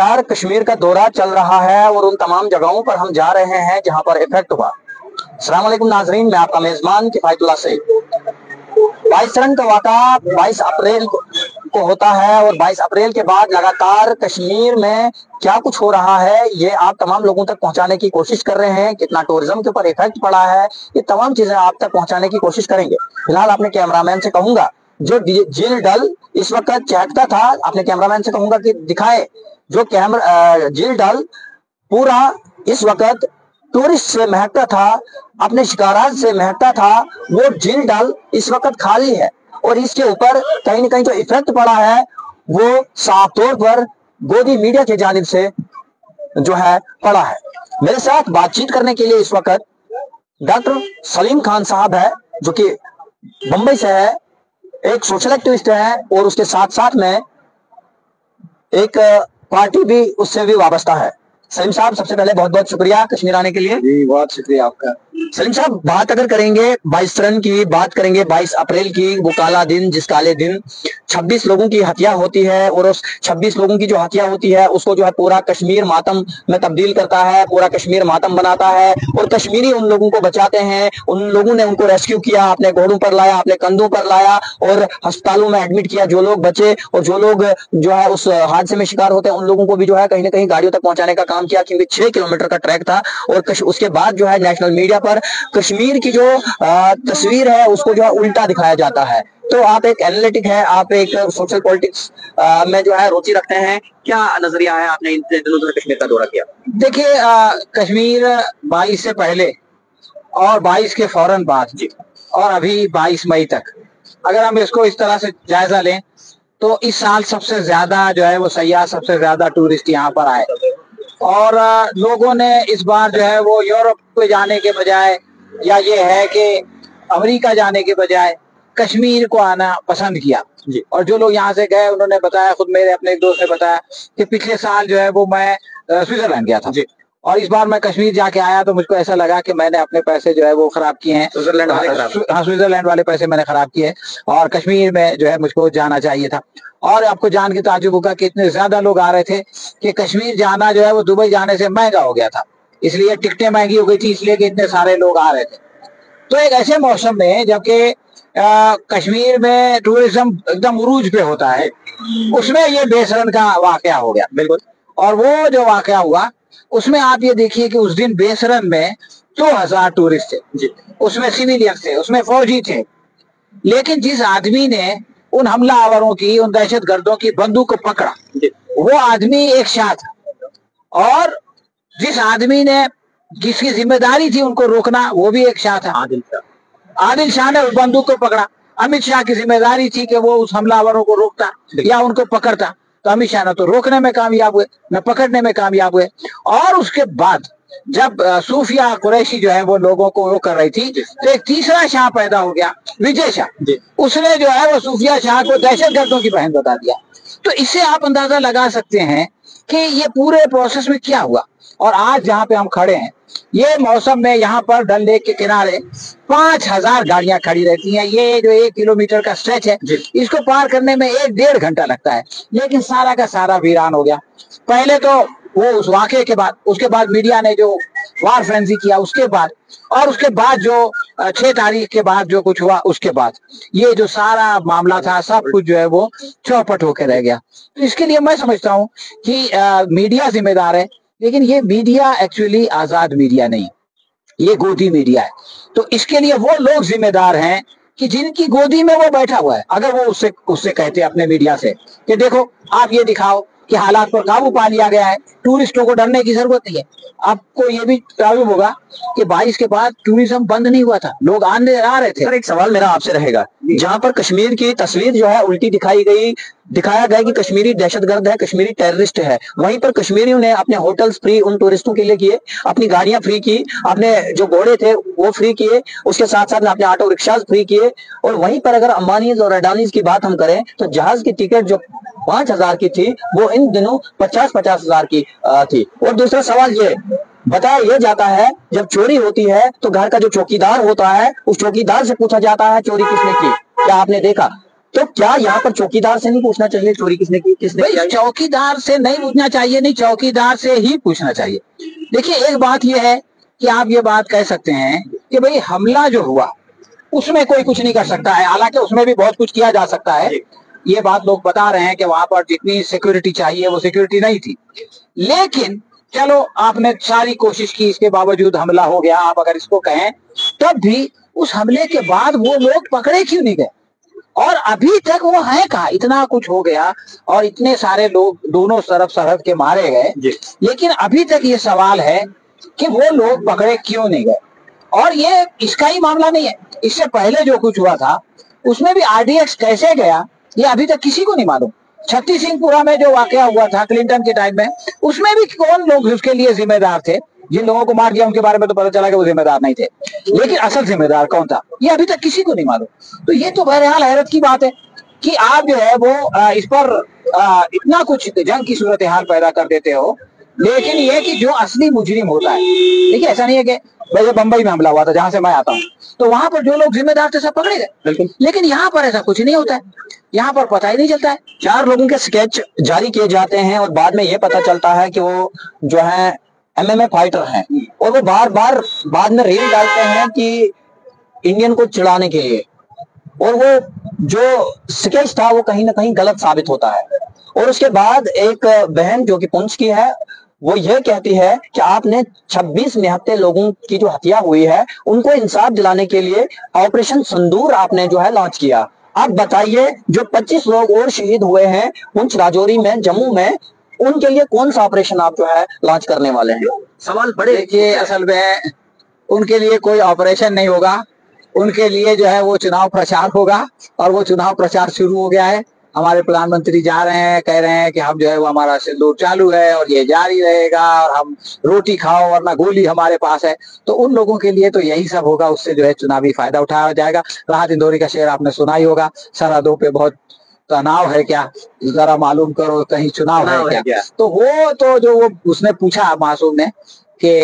लगातार कश्मीर का दौरा चल रहा है और उन तमाम जगहों पर हम जा रहे हैं जहां पर इफेक्ट हुआ। अस्सलाम वालेकुम नाजरीन, मैं आपका मेजबान किफायतुल्लाह से। 22 रन का वाक़ा 22 अप्रैल को होता है और 22 अप्रैल के बाद लगातार कश्मीर में क्या कुछ हो रहा है ये आप तमाम लोगों तक पहुंचाने की कोशिश कर रहे हैं। कितना टूरिज्म के ऊपर इफेक्ट पड़ा है, ये तमाम चीजें आप तक पहुंचाने की कोशिश करेंगे। फिलहाल अपने कैमरामैन से कहूंगा जो झील डल इस वक्त चहकता था, अपने कैमरामैन से कहूंगा कि दिखाए जो झील डल पूरा इस वक्त टूरिस्ट से महकता था, अपने शिकारात से महकता था, वो झील डल इस वक्त खाली है और इसके ऊपर कहीं न कहीं जो इफेक्ट पड़ा है वो साफ तौर पर गोदी मीडिया की जानिब से जो है पड़ा है। मेरे साथ बातचीत करने के लिए इस वक्त डॉक्टर सलीम खान साहब है जो कि बंबई से है, एक सोशल एक्टिविस्ट है और उसके साथ साथ में एक पार्टी भी उससे भी वाबस्ता है। सलीम साहब, सबसे पहले बहुत बहुत शुक्रिया कश्मीर आने के लिए। जी, बहुत शुक्रिया आपका। सलीम साहब, बात अगर करेंगे 22 रन की, बात करेंगे 22 अप्रैल की, वो काला दिन, जिस काले दिन 26 लोगों की हत्या होती है और उस 26 लोगों की जो हत्या होती है उसको जो है पूरा कश्मीर मातम में तब्दील करता है, पूरा कश्मीर मातम बनाता है और कश्मीरी उन लोगों को बचाते हैं। उन लोगों ने उनको रेस्क्यू किया, अपने घोड़ों पर लाया, अपने कंधों पर लाया और अस्पतालों में एडमिट किया। जो लोग बचे और जो लोग जो है उस हादसे में शिकार होते हैं उन लोगों को भी जो है कहीं ना कहीं गाड़ियों तक पहुंचाने का काम किया, क्योंकि 6 किलोमीटर का ट्रैक था। और उसके बाद जो है नेशनल मीडिया पर कश्मीर की जो तस्वीर है उसको जो है उल्टा दिखाया जाता है। तो आप एक एनालिटिक है, आप एक सोशल पॉलिटिक्स में जो है रुचि रखते हैं, क्या नजरिया है? आपने इन दिनों जो कश्मीर का दौरा किया। देखिए, कश्मीर 22 से पहले और 22 के फौरन बाद जी और अभी 22 मई तक अगर हम इसको इस तरह से जायजा लें तो इस साल सबसे ज्यादा जो है वो सयाह, सबसे ज्यादा टूरिस्ट यहाँ पर आए और लोगों ने इस बार जो है वो यूरोप पे जाने के बजाय या ये है कि अमेरिका जाने के बजाय कश्मीर को आना पसंद किया जी। और जो लोग यहाँ से गए उन्होंने बताया, खुद मेरे अपने एक दोस्त ने बताया कि पिछले साल जो है वो मैं स्विट्जरलैंड गया था जी और इस बार मैं कश्मीर जाके आया तो मुझको ऐसा लगा कि मैंने अपने पैसे जो है वो खराब किए हैं। स्विट्जरलैंड वाले पैसे मैंने खराब किए और कश्मीर में जो है मुझको जाना चाहिए था। और आपको जान के ताज्जुब होगा कि इतने ज्यादा लोग आ रहे थे कि कश्मीर जाना जो है वो दुबई जाने से महंगा हो गया था, इसलिए टिकटें महंगी हो गई थी, इसलिए कि इतने सारे लोग आ रहे थे। तो एक ऐसे मौसम में जबकि कश्मीर में टूरिज्म एकदम उरूज पे होता है, उसमें ये बेसरन का वाकया हो गया। बिल्कुल। और वो जो वाकया हुआ उसमें आप ये देखिए कि उस दिन बेसरन में 2000 टूरिस्ट थे जी। उसमें सिविलियन थे, उसमें फौजी थे, लेकिन जिस आदमी ने उन हमलावरों की, उन दहशत गर्दों की बंदूक को पकड़ा वो आदमी एक शाह था और जिस आदमी ने, जिसकी जिम्मेदारी थी उनको रोकना, वो भी एक शाह था, आदिल शाह ने उस बंदूक को पकड़ा। अमित शाह की जिम्मेदारी थी कि वो उस हमलावरों को रोकता या उनको पकड़ता, तो अमित शाह ने तो रोकने में कामयाब हुए, न पकड़ने में कामयाब हुए। और उसके बाद जब सूफिया कुरैशी जो है वो लोगों को वो कर रही थी तो एक तीसरा शाह पैदा हो गया, विजय शाह। उसने जो है वो सूफिया शाह को दहशतगर्दों की बहन बता दिया। तो इससे आप अंदाजा लगा सकते हैं कि ये पूरे प्रोसेस में क्या हुआ। और आज जहाँ पे हम खड़े हैं ये मौसम में यहाँ पर डल लेक के किनारे 5000 गाड़ियां खड़ी रहती हैं। ये जो 1 किलोमीटर का स्ट्रेच है इसको पार करने में 1-1.5 घंटा लगता है, लेकिन सारा का सारा वीरान हो गया। पहले तो वो उस वाकये के बाद, उसके बाद मीडिया ने जो वार फ्रेंजी किया उसके बाद, और उसके बाद जो 6 तारीख के बाद जो कुछ हुआ उसके बाद ये जो सारा मामला था सब कुछ जो है वो चौपट होकर रह गया। तो इसके लिए मैं समझता हूँ कि मीडिया जिम्मेदार है, लेकिन ये मीडिया एक्चुअली आजाद मीडिया नहीं, ये गोदी मीडिया है। तो इसके लिए वो लोग जिम्मेदार हैं कि जिनकी गोदी में वो बैठा हुआ है। अगर वो उससे कहते अपने मीडिया से कि देखो आप ये दिखाओ कि हालात पर काबू पा लिया गया है, टूरिस्टों को डरने की जरूरत नहीं है। आपको ये भी ताल्लुम होगा कि 22 के बाद टूरिज्म बंद नहीं हुआ था, लोग आने आ रहे थे। सर, एक सवाल मेरा आपसे रहेगा, जहां पर कश्मीर की तस्वीर जो है उल्टी दिखाया गया कि कश्मीरी दहशतगर्द है, कश्मीरी टेररिस्ट है, वहीं पर कश्मीरियों ने अपने होटल्स फ्री उन टूरिस्टों के लिए किए, अपनी गाड़ियां फ्री की, अपने जो घोड़े थे वो फ्री किए, उसके साथ साथ अपने ऑटो रिक्शा फ्री किए। और वहीं पर अगर अंबानीज और अडानीज की बात हम करें तो जहाज की टिकट जो 5000 की थी वो इन दिनों 50-50 हजार की थी। और दूसरा सवाल ये बताया यह जाता है जब चोरी होती है तो घर का जो चौकीदार होता है उस चौकीदार से पूछा जाता है चोरी किसने की, क्या आपने देखा? तो तो क्या यहाँ पर चौकीदार से नहीं पूछना चाहिए चोरी किसने की, किसने किया? चौकीदार से नहीं पूछना चाहिए, नहीं चौकीदार से ही पूछना चाहिए। देखिए एक बात यह है कि आप ये बात कह सकते हैं कि भाई हमला जो हुआ उसमें कोई कुछ नहीं कर सकता है, हालांकि उसमें भी बहुत कुछ किया जा सकता है। ये बात लोग बता रहे हैं कि वहां पर जितनी सिक्योरिटी चाहिए वो सिक्योरिटी नहीं थी, लेकिन चलो आपने सारी कोशिश की, इसके बावजूद हमला हो गया, आप अगर इसको कहें, तब भी उस हमले के बाद वो लोग पकड़े क्यों नहीं गए? और अभी तक वो है कहाँ? इतना कुछ हो गया और इतने सारे लोग दोनों तरफ सरहद के मारे गए, लेकिन अभी तक ये सवाल है कि वो लोग पकड़े क्यों नहीं गए। और ये इसका ही मामला नहीं है, इससे पहले जो कुछ हुआ था उसमें भी आरडीएक्स कैसे गया ये अभी तक किसी को नहीं मालूम। छत्ती सिंहपुरा में जो वाकया हुआ था क्लिंटन के टाइम में, उसमें भी कौन लोग उसके लिए जिम्मेदार थे? जिन लोगों को मार दिया उनके बारे में तो पता चला कि वो जिम्मेदार नहीं थे, लेकिन असल जिम्मेदार कौन था ये अभी तक किसी को नहीं मालूम। तो ये तो बहरहाल हैरत की बात है कि आप जो है वो इस पर इतना कुछ जंग की सूरत हाल पैदा कर देते हो, लेकिन ये कि जो असली मुजरिम होता है, देखिए ऐसा नहीं है कि वैसे बंबई में हमला हुआ था जहां से मैं आता हूँ, तो वहां पर जो लोग जिम्मेदार थे सब पकड़े गए, लेकिन यहाँ पर ऐसा कुछ नहीं होता है, यहाँ पर पता ही नहीं चलता है। 4 लोगों के स्केच जारी किए जाते हैं और बाद में ये पता चलता है कि वो जो है एमएमए फाइटर हैं, और वो बार बार बाद में रील डालते हैं कि इंडियन को चिढ़ाने के लिए, और वो जो स्केच था वो कहीं ना कहीं गलत साबित होता है। और उसके बाद एक बहन जो कि पुंछ की है, वो ये कहती है कि आपने 26 निहत्थे लोगों की जो हत्या हुई है उनको इंसाफ दिलाने के लिए ऑपरेशन सिंदूर आपने जो है लॉन्च किया। आप बताइए जो 25 लोग और शहीद हुए हैं पुंछ, राजौरी में, जम्मू में, उनके लिए कौन सा ऑपरेशन आप जो है लॉन्च करने वाले हैं? सवाल बड़े। देखिए असल में उनके लिए कोई ऑपरेशन नहीं होगा, उनके लिए जो है वो चुनाव प्रचार होगा, और वो चुनाव प्रचार शुरू हो गया है। हमारे प्रधानमंत्री जा रहे हैं, कह रहे हैं कि हम जो है वो हमारा सिंदूर चालू है और ये जारी रहेगा, और हम रोटी खाओ वरना गोली हमारे पास है। तो उन लोगों के लिए तो यही सब होगा, उससे जो है चुनावी फायदा उठाया जाएगा। राहत इंदौरी का शेर आपने सुना ही होगा, सरहदों पे बहुत तनाव है क्या, जरा मालूम करो कहीं चुनाव है क्या? तो वो तो जो वो उसने पूछा मासूम ने कि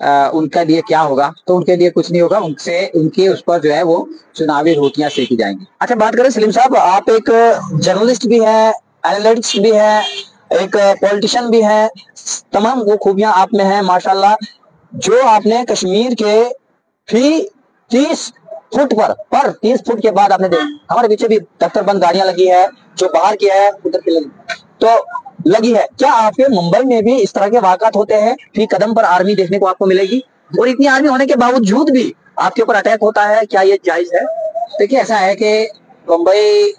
उनका लिए क्या होगा, तो उनके लिए कुछ नहीं होगा, उनसे उनके उस पर जो है वो चुनावी रोटियां सेकी जाएंगी। अच्छा, बात करें सलीम साहब, आप एक जर्नलिस्ट भी हैं, एनालिस्ट भी हैं, एक पॉलिटिशियन भी हैं, तमाम वो खूबियां आप में हैं माशाल्लाह। जो आपने कश्मीर के फी 30 फुट पर 30 फुट के बाद आपने देखा, हमारे पीछे भी दफ्तर बंद गाड़ियां लगी है, जो बाहर की है उधर की लगी तो लगी है। क्या आपके मुंबई में भी इस तरह के वाकयात होते हैं? फी कदम पर आर्मी देखने को आपको मिलेगी, और इतनी आर्मी होने के बावजूद भी आपके ऊपर अटैक होता है, क्या ये जायज है? देखिए ऐसा है कि मुंबई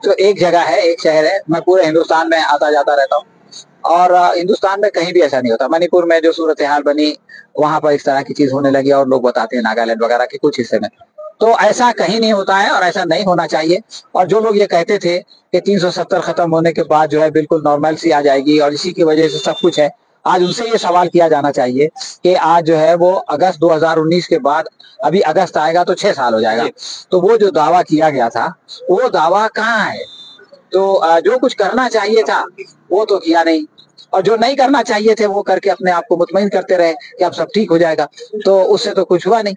तो एक जगह है, एक शहर है, मैं पूरे हिंदुस्तान में आता जाता रहता हूँ, और हिंदुस्तान में कहीं भी ऐसा नहीं होता। मणिपुर में जो सूरत हाल बनी वहां पर इस तरह की चीज होने लगी, और लोग बताते हैं नागालैंड वगैरह के कुछ हिस्से में, तो ऐसा कहीं नहीं होता है और ऐसा नहीं होना चाहिए। और जो लोग ये कहते थे कि 370 खत्म होने के बाद जो है बिल्कुल नॉर्मल सी आ जाएगी और इसी की वजह से सब कुछ है, आज उनसे ये सवाल किया जाना चाहिए कि आज जो है वो अगस्त 2019 के बाद, अभी अगस्त आएगा तो 6 साल हो जाएगा, तो वो जो दावा किया गया था वो दावा कहाँ है? तो जो कुछ करना चाहिए था वो तो किया नहीं, और जो नहीं करना चाहिए थे वो करके अपने आप को मुतमईन करते रहे कि अब सब ठीक हो जाएगा, तो उससे तो कुछ हुआ नहीं।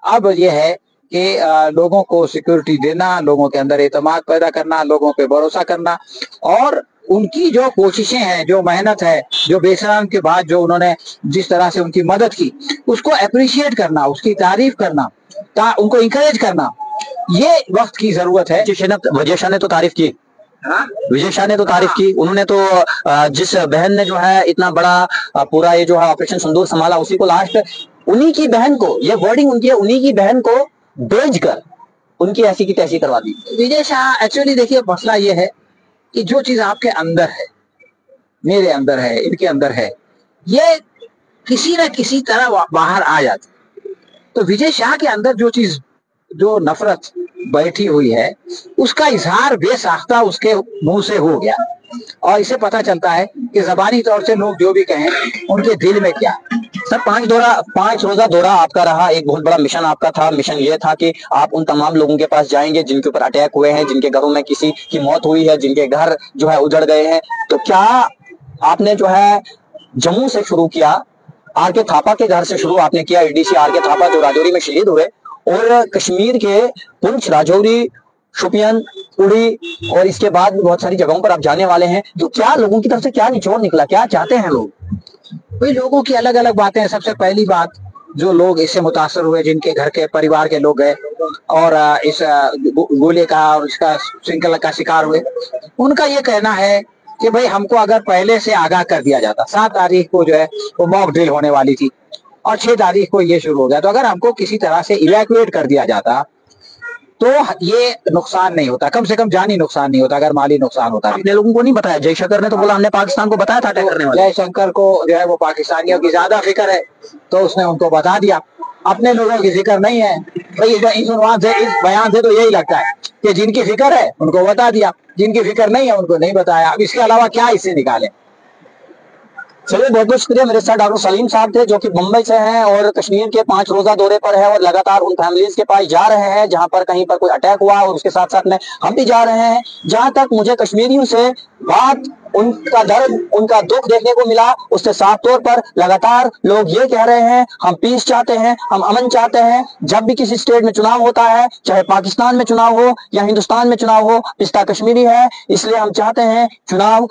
अब ये है कि लोगों को सिक्योरिटी देना, लोगों के अंदर एतमाद पैदा करना, लोगों पे भरोसा करना, और उनकी जो कोशिशें हैं, जो मेहनत है, जो बेसराम के बाद जो उन्होंने जिस तरह से उनकी मदद की, उसको अप्रिशिएट करना, उसकी तारीफ करना, उनको इंकरेज करना, ये वक्त की जरूरत है। विजय शाह ने तो तारीफ की, विजय शाह ने तो तारीफ की, उन्होंने तो जिस बहन ने जो है इतना बड़ा पूरा ये जो है ऑपरेशन सिंदूर संभाला, उसी को लास्ट उन्हीं की बहन को, ये वर्डिंग उनकी है, उन्हीं की बहन को भेजकर उनकी ऐसी की तैसी करवा दी। विजय शाह एक्चुअली देखिए मसला ये है कि जो चीज आपके अंदर है, मेरे अंदर है, इनके अंदर है, ये किसी न किसी तरह बाहर आ जाती। तो विजय शाह के अंदर जो चीज, जो नफरत बैठी हुई है, उसका इजहार बेसाख्ता उसके मुंह से हो गया, और इसे पता चलता है कि जबानी तौर से लोग जो भी कहें उनके दिल में क्या। सर, 5 रोजा दौरा आपका रहा, एक बहुत बड़ा मिशन आपका था। मिशन ये था कि आप उन तमाम लोगों के पास जाएंगे जिनके ऊपर अटैक हुए हैं, जिनके घरों में किसी की मौत हुई है, जिनके घर जो है उजड़ गए हैं। तो क्या आपने जो है जम्मू से शुरू किया, आर के थापा के घर से शुरू आपने किया, एडीसी आर के थापा जो राजौरी में शहीद हुए, और कश्मीर के पुंछ, राजौरी, शोपियान, उड़ी और इसके बाद भी बहुत सारी जगहों पर आप जाने वाले हैं। तो क्या लोगों की तरफ से क्या निचोड़ निकला, क्या चाहते हैं लोग? भाई लोगों की अलग अलग बातें हैं। सबसे पहली बात, जो लोग इससे मुतासर हुए, जिनके घर के परिवार के लोग गए और इस गोले का और इसका श्रृंखला का शिकार हुए, उनका ये कहना है कि भाई हमको अगर पहले से आगाह कर दिया जाता, 7 तारीख को जो है वो मॉक ड्रिल होने वाली थी और 6 तारीख को ये शुरू हो गया, तो अगर हमको किसी तरह से इवैक्यूएट कर दिया जाता तो ये नुकसान नहीं होता, कम से कम जानी नुकसान नहीं होता, अगर माली नुकसान होता। अपने लोगों को नहीं बताया? जयशंकर ने तो बोला हमने पाकिस्तान को बताया था अटैक करने वाले। जयशंकर को जो है वो पाकिस्तानियों की ज्यादा फिक्र है, तो उसने उनको बता दिया। अपने लोगों की फिक्र नहीं है भाई। इस बयान से तो यही लगता है कि जिनकी फिक्र है उनको बता दिया, जिनकी फिक्र नहीं है उनको नहीं बताया। अब इसके अलावा क्या इससे निकाले? चलिए, बहुत बहुत शुक्रिया। मेरे साथ डॉक्टर सलीम साहब थे जो कि मुंबई से हैं और कश्मीर के 5 रोजा दौरे पर है और लगातार उन फैमिलीज के पास जा रहे हैं जहां पर कहीं पर कोई अटैक हुआ, और उसके साथ साथ में हम भी जा रहे हैं। जहां तक मुझे कश्मीरियों से बात, उनका दर्द, उनका दुख देखने को मिला, उससे साफ तौर पर लगातार लोग ये कह रहे हैं हम पीस चाहते हैं, हम अमन चाहते हैं। जब भी किसी स्टेट में चुनाव होता है, चाहे पाकिस्तान में चुनाव हो या हिंदुस्तान में चुनाव हो, पिस्ता कश्मीरी है, इसलिए हम चाहते हैं चुनाव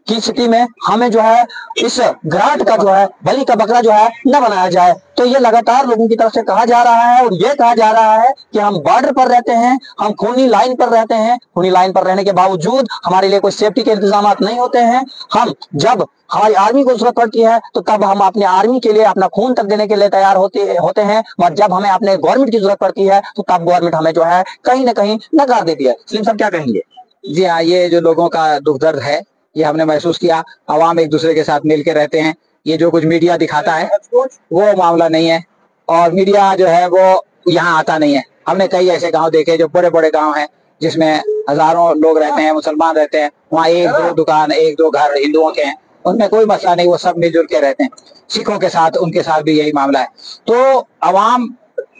की स्थिति में हमें जो है इस घराट का जो है बलि का बकरा जो है न बनाया जाए। तो ये लगातार लोगों की तरफ से कहा जा रहा है और ये कहा जा रहा है कि हम बॉर्डर पर रहते हैं, हम खूनी लाइन पर रहते हैं। खूनी लाइन पर रहने के बावजूद हमारे लिए कोई सेफ्टी के इंतजाम नहीं होते हैं। हम जब हमारी आर्मी को जरूरत पड़ती है तो तब हम अपने आर्मी के लिए अपना खून तक देने के लिए तैयार होते हैं, और जब हमें अपने गवर्नमेंट की जरूरत पड़ती है तो तब गवर्नमेंट हमें जो है कहीं ना कहीं नकार देती है। सलीम साहब क्या कहेंगे? जी हाँ, ये जो लोगों का दुख दर्द है ये हमने महसूस किया। आवाम एक दूसरे के साथ मिलकर रहते हैं। ये जो कुछ मीडिया दिखाता है वो मामला नहीं है, और मीडिया जो है वो यहाँ आता नहीं है। हमने कई ऐसे गांव देखे जो बड़े बड़े गांव हैं जिसमें हजारों लोग रहते हैं, मुसलमान रहते हैं, वहाँ 1-2 दुकान, 1-2 घर हिंदुओं के हैं, उनमें कोई मसला नहीं, वो सब मिलजुल के रहते हैं। सिखों के साथ, उनके साथ भी यही मामला है। तो अवाम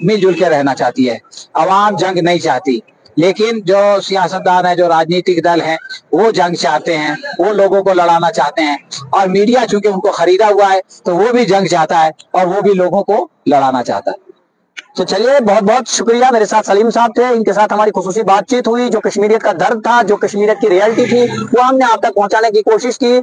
मिलजुल के रहना चाहती है, अवाम जंग नहीं चाहती। लेकिन जो सियासतदान है, जो राजनीतिक दल है, वो जंग चाहते हैं, वो लोगों को लड़ाना चाहते हैं, और मीडिया चूंकि उनको खरीदा हुआ है तो वो भी जंग चाहता है और वो भी लोगों को लड़ाना चाहता है। तो चलिए, बहुत बहुत शुक्रिया। मेरे साथ सलीम साहब थे, इनके साथ हमारी खुसूसी बातचीत हुई। जो कश्मीरियत का दर्द था, जो कश्मीरियत की रियलिटी थी, वो हमने आप तक पहुंचाने की कोशिश की।